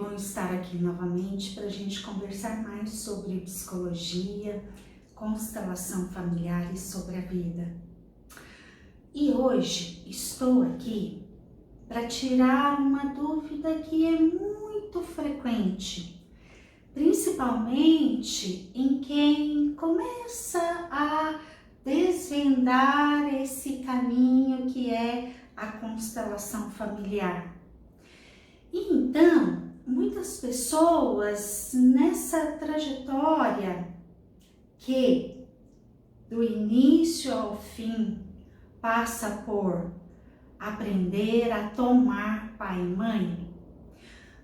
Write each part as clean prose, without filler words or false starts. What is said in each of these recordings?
bom estar aqui novamente para a gente conversar mais sobre psicologia, constelação familiar e sobre a vida. E hoje estou aqui para tirar uma dúvida que é muito frequente, principalmente em quem começa a desvendar esse caminho que é a constelação familiar. E então, muitas pessoas nessa trajetória que do início ao fim passa por aprender a tomar pai e mãe,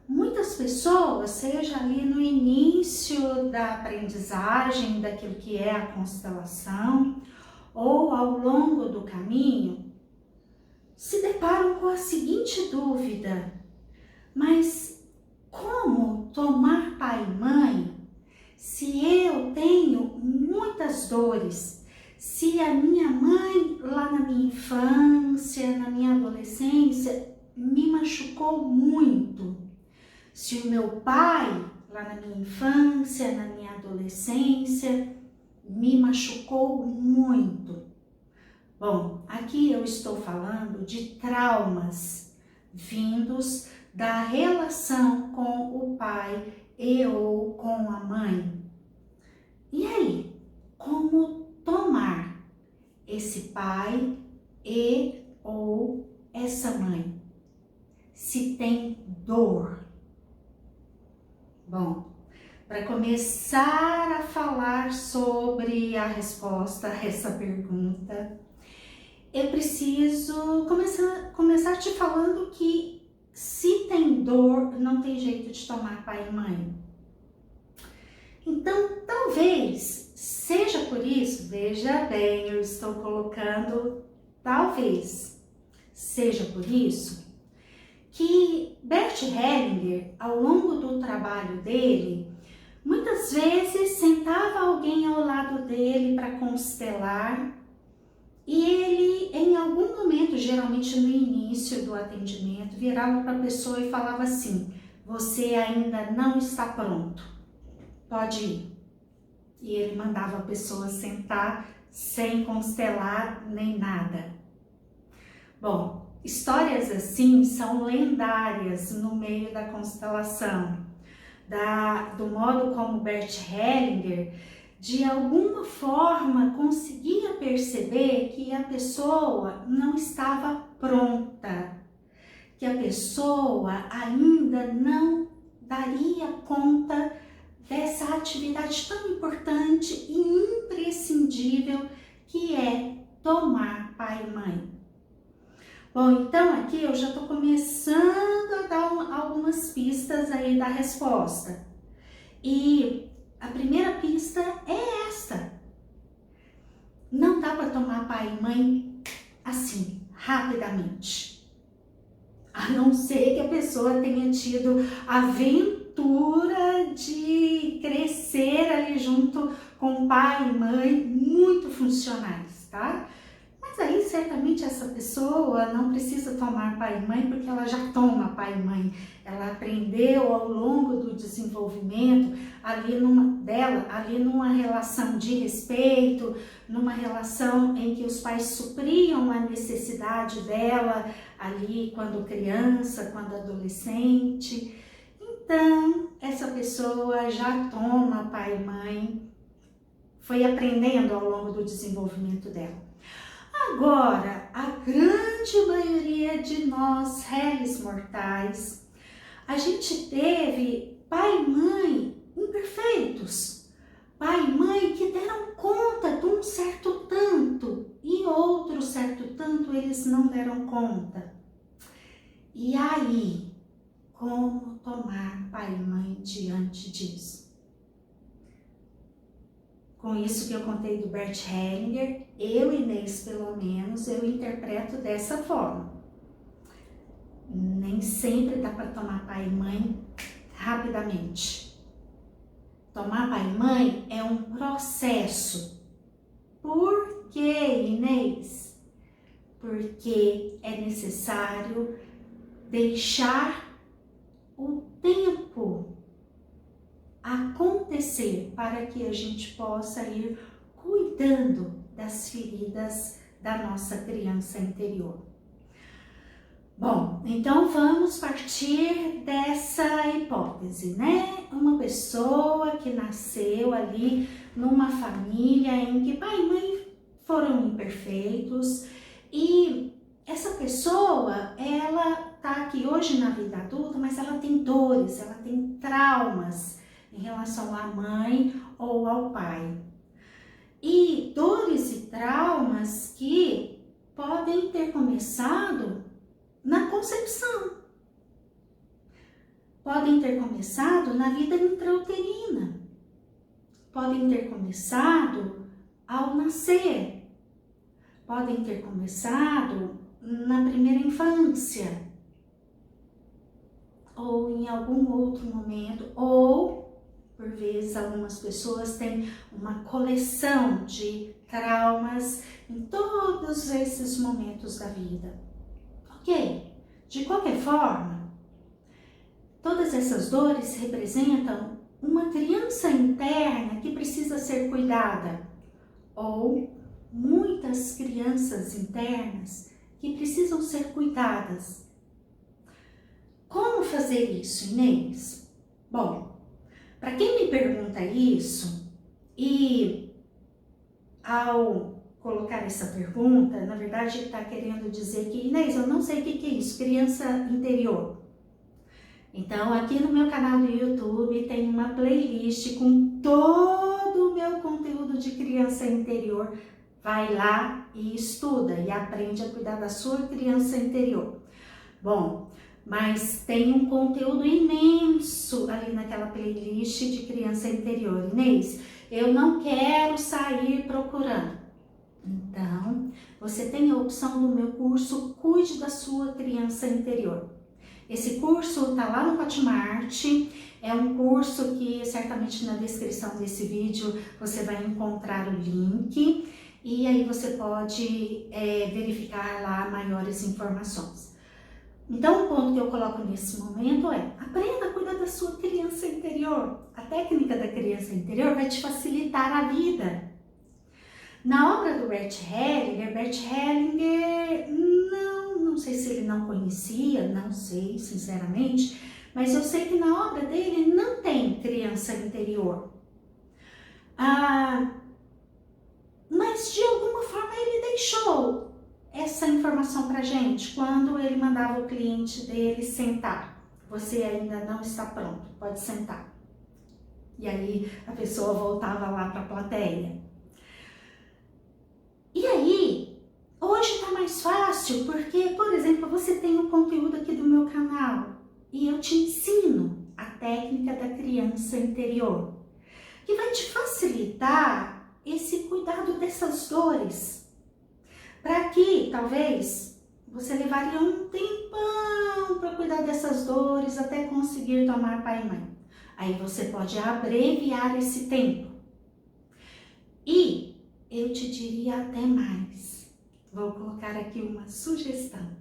muitas pessoas, seja ali no início da aprendizagem daquilo que é a constelação ou ao longo do caminho, se deparam com a seguinte dúvida: mas como tomar pai e mãe se eu tenho muitas dores? Se a minha mãe lá na minha infância, na minha adolescência, me machucou muito? Se o meu pai lá na minha infância, na minha adolescência, me machucou muito? Bom, aqui eu estou falando de traumas vindos da relação com o pai e ou com a mãe. E aí, como tomar esse pai e ou essa mãe se tem dor? Bom, para começar a falar sobre a resposta a essa pergunta, eu preciso começar te falando que se tem dor, não tem jeito de tomar pai e mãe. Então, talvez seja por isso, veja bem, eu estou colocando talvez seja por isso, que Bert Hellinger, ao longo do trabalho dele, muitas vezes sentava alguém ao lado dele para constelar e ele, em algum momento, geralmente no início do atendimento, virava para a pessoa e falava assim: você ainda não está pronto, pode ir. E ele mandava a pessoa sentar sem constelar nem nada. Bom, histórias assim são lendárias no meio da constelação, do modo como Bert Hellinger, de alguma forma, conseguia perceber que a pessoa não estava pronta, que a pessoa ainda não daria conta dessa atividade tão importante e imprescindível que é tomar pai e mãe. Bom, então aqui eu já estou começando a dar algumas pistas aí da resposta. E a primeira pista é esta: não dá para tomar pai e mãe assim, rapidamente. A não ser que a pessoa tenha tido a aventura de crescer ali junto com pai e mãe muito funcionais, tá? Mas aí certamente essa pessoa não precisa tomar pai e mãe porque ela já toma pai e mãe. Ela aprendeu ao longo do desenvolvimento ali numa relação de respeito, numa relação em que os pais supriam a necessidade dela ali quando criança, quando adolescente. Então, essa pessoa já toma pai e mãe, foi aprendendo ao longo do desenvolvimento dela. Agora, a grande maioria de nós, réis mortais, a gente teve pai e mãe imperfeitos, pai e mãe que deram conta de um certo tanto e outro certo tanto eles não deram conta. E aí, como tomar pai e mãe diante disso? Com isso que eu contei do Bert Hellinger, eu, Inês, pelo menos, eu interpreto dessa forma. Nem sempre dá para tomar pai e mãe rapidamente. Tomar pai e mãe é um processo. Por quê, Inês? Porque é necessário deixar o tempo acontecer para que a gente possa ir cuidando das feridas da nossa criança interior. Bom, então vamos partir dessa hipótese, né? Uma pessoa que nasceu ali numa família em que pai e mãe foram imperfeitos e essa pessoa, ela tá aqui hoje na vida adulta, mas ela tem dores, ela tem traumas em relação à mãe ou ao pai. E dores e traumas que podem ter começado na concepção, podem ter começado na vida intrauterina, podem ter começado ao nascer, podem ter começado na primeira infância, ou em algum outro momento, ou por vezes algumas pessoas têm uma coleção de traumas em todos esses momentos da vida. Ok? De qualquer forma, todas essas dores representam uma criança interna que precisa ser cuidada, ou muitas crianças internas que precisam ser cuidadas. Como fazer isso, Inês? Bom, para quem me pergunta isso, e ao colocar essa pergunta, na verdade está querendo dizer que, Inês, eu não sei o que é isso, criança interior. Então, aqui no meu canal do YouTube tem uma playlist com todo o meu conteúdo de criança interior. Vai lá e estuda e aprende a cuidar da sua criança interior. Bom, mas tem um conteúdo imenso ali naquela playlist de criança interior. Inês, eu não quero sair procurando. Então, você tem a opção do meu curso Cuide da Sua Criança Interior. Esse curso está lá no Hotmart, é um curso que certamente na descrição desse vídeo você vai encontrar o link e aí você pode verificar lá maiores informações. Então, o ponto que eu coloco nesse momento é: aprenda a cuidar da sua criança interior. A técnica da criança interior vai te facilitar a vida. Na obra do Bert Hellinger, não sei se ele não conhecia, não sei, sinceramente, mas eu sei que na obra dele não tem criança interior. Mas de alguma forma ele deixou essa informação pra gente quando ele mandava o cliente dele sentar. Você ainda não está pronto, pode sentar. E aí a pessoa voltava lá para a plateia. E aí, hoje está mais fácil porque, por exemplo, você tem o conteúdo aqui do meu canal e eu te ensino a técnica da criança interior, que vai te facilitar esse cuidado dessas dores, para que talvez você levaria um tempão para cuidar dessas dores até conseguir tomar pai e mãe. Aí você pode abreviar esse tempo. E eu te diria até mais. Vou colocar aqui uma sugestão.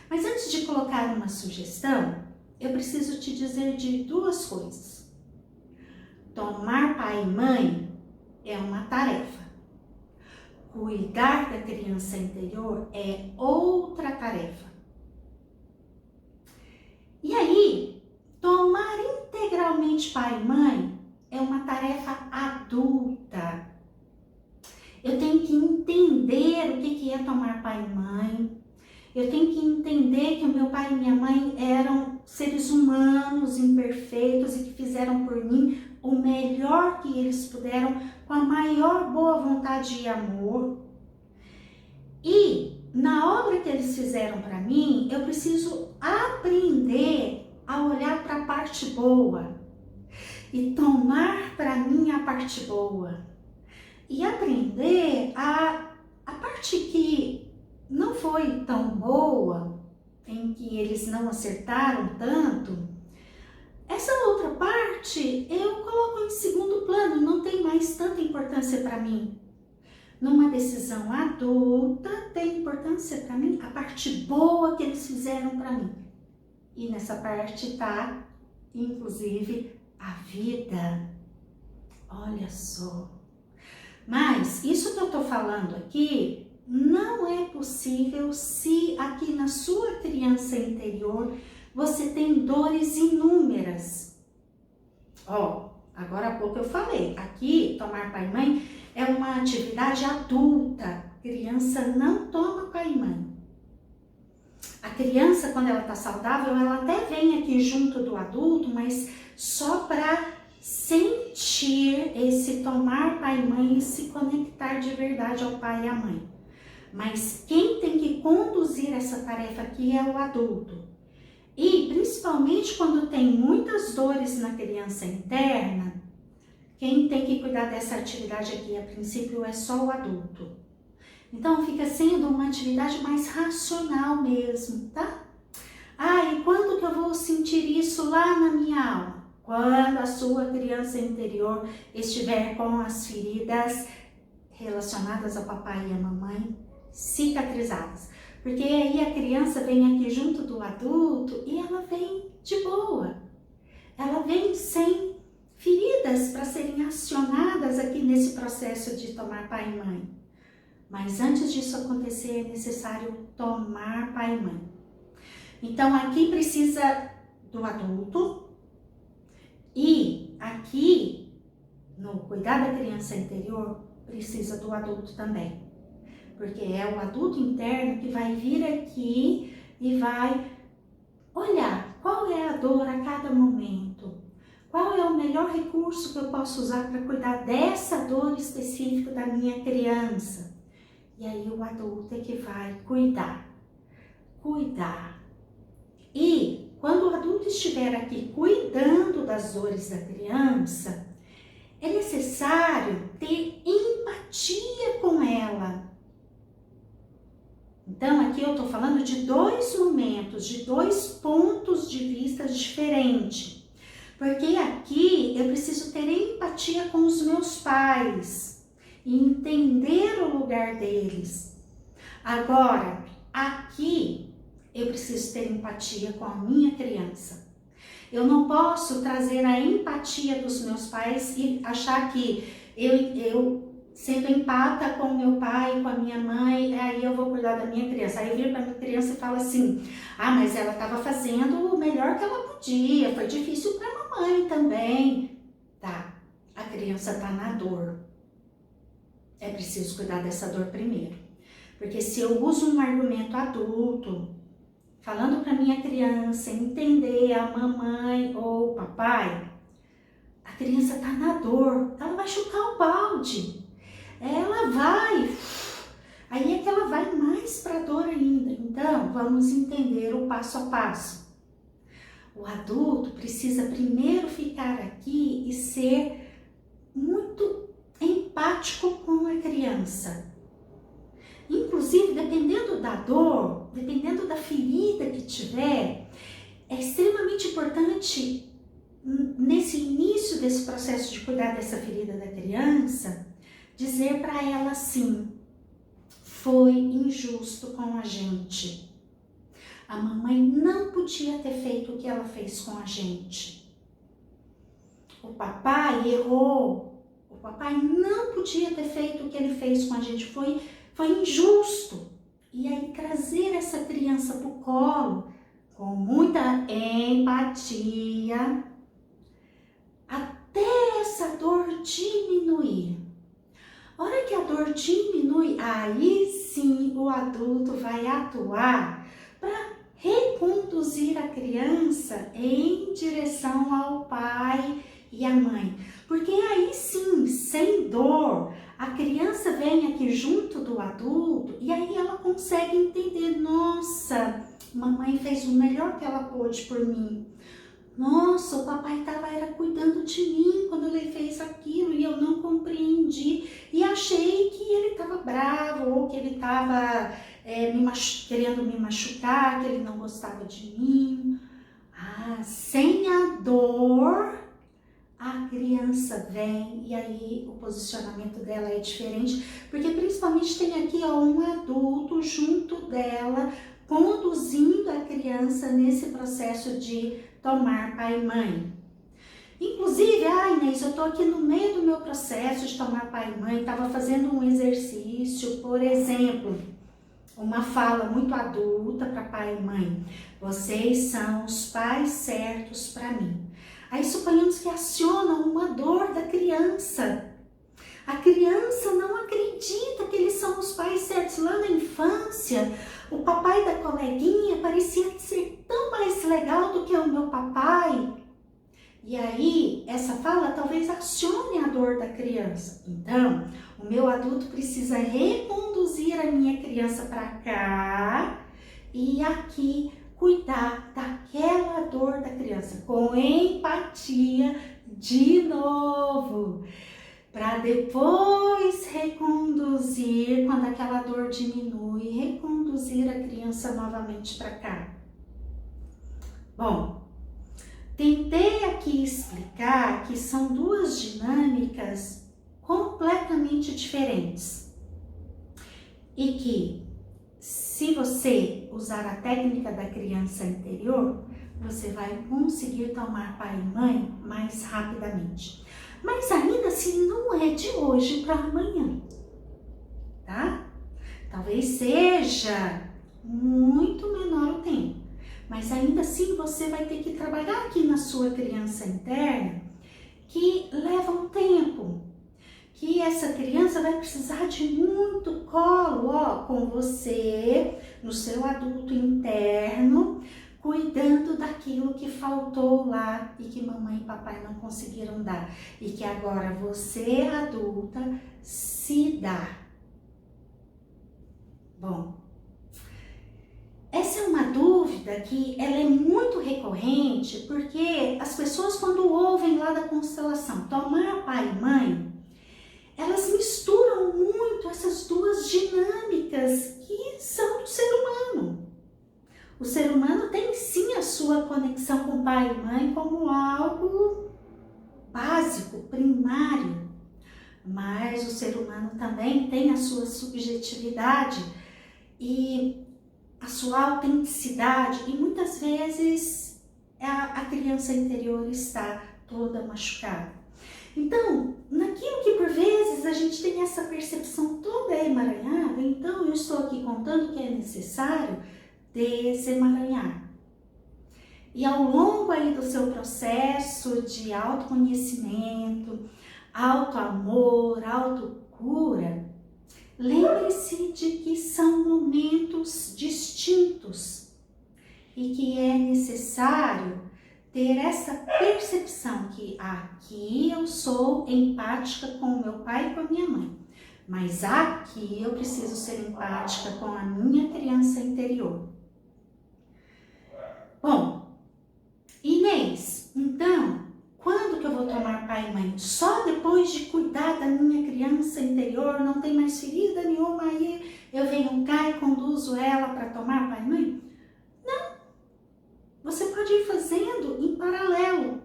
Mas antes de colocar uma sugestão, eu preciso te dizer de duas coisas. Tomar pai e mãe é uma tarefa. Cuidar da criança interior é outra tarefa. E aí, tomar integralmente pai e mãe é uma tarefa adulta. Eu tenho que entender o que é tomar pai e mãe. Eu tenho que entender que o meu pai e minha mãe eram seres humanos, imperfeitos e que fizeram por mim o melhor que eles puderam, com a maior boa vontade e amor. E na obra que eles fizeram para mim, eu preciso aprender a olhar para a parte boa e tomar para mim a parte boa. E aprender a parte que não foi tão boa, em que eles não acertaram tanto, essa outra parte eu coloco em segundo plano, não tem mais tanta importância para mim. Numa decisão adulta, tem importância para mim a parte boa que eles fizeram para mim. E nessa parte está inclusive a vida. Olha só. Mas isso que eu tô falando aqui não é possível se aqui na sua criança interior você tem dores inúmeras. Ó, agora há pouco eu falei, aqui tomar pai e mãe é uma atividade adulta. Criança não toma pai e mãe. A criança, quando ela tá saudável, ela até vem aqui junto do adulto, mas só para sentir esse tomar pai e mãe e se conectar de verdade ao pai e à mãe. Mas quem tem que conduzir essa tarefa aqui é o adulto. E principalmente quando tem muitas dores na criança interna, quem tem que cuidar dessa atividade aqui a princípio é só o adulto. Então fica sendo uma atividade mais racional mesmo, tá? Ah, e quando que eu vou sentir isso lá na minha aula? Quando a sua criança interior estiver com as feridas relacionadas ao papai e à mamãe cicatrizadas. Porque aí a criança vem aqui junto do adulto e ela vem de boa. Ela vem sem feridas para serem acionadas aqui nesse processo de tomar pai e mãe. Mas antes disso acontecer é necessário tomar pai e mãe. Então aqui precisa do adulto e aqui no cuidar da criança interior precisa do adulto também. Porque é o adulto interno que vai vir aqui e vai olhar qual é a dor a cada momento. Qual é o melhor recurso que eu posso usar para cuidar dessa dor específica da minha criança? E aí o adulto é que vai cuidar. E quando o adulto estiver aqui cuidando das dores da criança, é necessário ter empatia com ela. Então aqui eu estou falando de dois momentos, de dois pontos de vista diferentes. Porque aqui eu preciso ter empatia com os meus pais e entender o lugar deles. Agora, aqui eu preciso ter empatia com a minha criança. Eu não posso trazer a empatia dos meus pais e achar que eu sendo empata com meu pai, com a minha mãe, aí eu vou cuidar da minha criança. Aí eu viro para a minha criança e falo assim, ah, mas ela estava fazendo o melhor que ela podia, foi difícil para a mamãe também. Tá, a criança está na dor. É preciso cuidar dessa dor primeiro. Porque se eu uso um argumento adulto, falando para minha criança entender a mamãe ou o papai, a criança está na dor, ela vai chutar o balde. Ela vai, aí é que ela vai mais para a dor ainda. Então, vamos entender o passo a passo. O adulto precisa primeiro ficar aqui e ser muito empático com a criança. Inclusive, dependendo da dor, dependendo da ferida que tiver, é extremamente importante, nesse início desse processo de cuidar dessa ferida da criança, dizer para ela assim, foi injusto com a gente. A mamãe não podia ter feito o que ela fez com a gente. O papai errou. O papai não podia ter feito o que ele fez com a gente. Foi injusto. E aí trazer essa criança para o colo com muita empatia até essa dor diminuir. A hora que a dor diminui, aí sim o adulto vai atuar para reconduzir a criança em direção ao pai e à mãe. Porque aí sim, sem dor, a criança vem aqui junto do adulto e aí ela consegue entender, nossa, mamãe fez o melhor que ela pôde por mim. Nossa, o papai estava cuidando de mim quando ele fez aquilo e eu não compreendi e achei que ele estava bravo ou que ele estava querendo me machucar, que ele não gostava de mim. Ah, sem a dor, a criança vem e aí o posicionamento dela é diferente, porque principalmente tem aqui um adulto junto dela, conduzindo a criança nesse processo de tomar pai e mãe. Inclusive, Inês, eu estou aqui no meio do meu processo de tomar pai e mãe, estava fazendo um exercício, por exemplo, uma fala muito adulta para pai e mãe. Vocês são os pais certos para mim. Aí suponhamos que aciona uma dor da criança. A criança não acredita que eles são os pais certos. Lá na infância, o papai da coleguinha parecia ser tão mais legal do que o meu papai. E aí, essa fala talvez acione a dor da criança. Então, o meu adulto precisa reconduzir a minha criança para cá e aqui cuidar daquela dor da criança com empatia de novo, para depois reconduzir, quando aquela dor diminui, reconduzir a criança novamente para cá. Bom, tentei aqui explicar que são duas dinâmicas completamente diferentes e que, se você usar a técnica da criança interior, você vai conseguir tomar pai e mãe mais rapidamente. Mas ainda assim não é de hoje para amanhã, tá? Talvez seja muito menor o tempo, mas ainda assim você vai ter que trabalhar aqui na sua criança interna, que leva um tempo, que essa criança vai precisar de muito colo, com você, no seu adulto interno, cuidando daquilo que faltou lá e que mamãe e papai não conseguiram dar. E que agora você, adulta, se dá. Bom, essa é uma dúvida que ela é muito recorrente, porque as pessoas, quando ouvem lá da constelação tomar pai e mãe, elas misturam muito essas duas dinâmicas que são do ser humano. O ser humano tem sim a sua conexão com pai e mãe como algo básico, primário, mas o ser humano também tem a sua subjetividade e a sua autenticidade, e muitas vezes a criança interior está toda machucada. Então, naquilo que por vezes a gente tem essa percepção toda emaranhada, então eu estou aqui contando que é necessário desemaranhar. E ao longo aí do seu processo de autoconhecimento, autoamor, autocura, lembre-se de que são momentos distintos e que é necessário ter essa percepção que aqui eu sou empática com o meu pai e com a minha mãe, mas aqui eu preciso ser empática com a minha criança interior. Bom, Inês, então, quando que eu vou tomar pai e mãe? Só depois de cuidar da minha criança interior, não tem mais ferida nenhuma, aí eu venho cá e conduzo ela para tomar pai e mãe? Não, você pode ir fazendo em paralelo.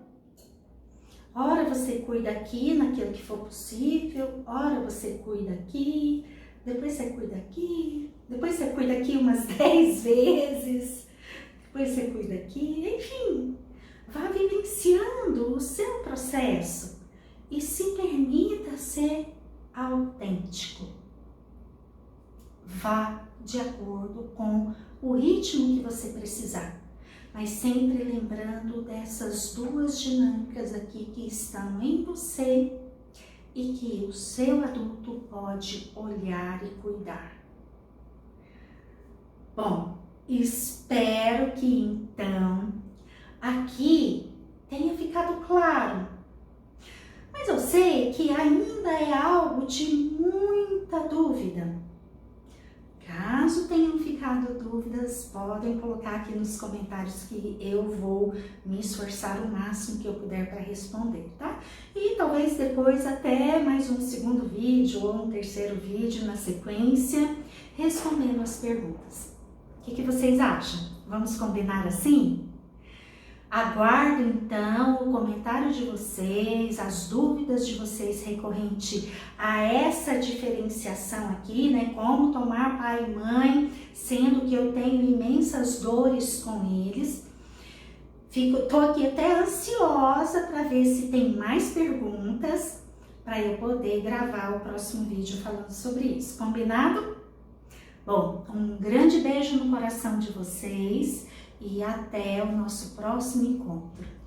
Ora você cuida aqui, naquilo que for possível, ora você cuida aqui, depois você cuida aqui, depois você cuida aqui umas 10 vezes, depois você cuida aqui, enfim, vá vivenciando o seu processo e se permita ser autêntico. Vá de acordo com o ritmo que você precisar, mas sempre lembrando dessas duas dinâmicas aqui que estão em você e que o seu adulto pode olhar e cuidar. Bom, espero que então aqui tenha ficado claro, mas eu sei que ainda é algo de muita dúvida. Caso tenham ficado dúvidas, podem colocar aqui nos comentários que eu vou me esforçar o máximo que eu puder para responder, tá? E talvez depois até mais um segundo vídeo ou um terceiro vídeo na sequência, respondendo as perguntas. O que vocês acham? Vamos combinar assim? Aguardo então o comentário de vocês, as dúvidas de vocês recorrente a essa diferenciação aqui, né? Como tomar pai e mãe, sendo que eu tenho imensas dores com eles. Tô aqui até ansiosa para ver se tem mais perguntas para eu poder gravar o próximo vídeo falando sobre isso. Combinado? Bom, um grande beijo no coração de vocês e até o nosso próximo encontro.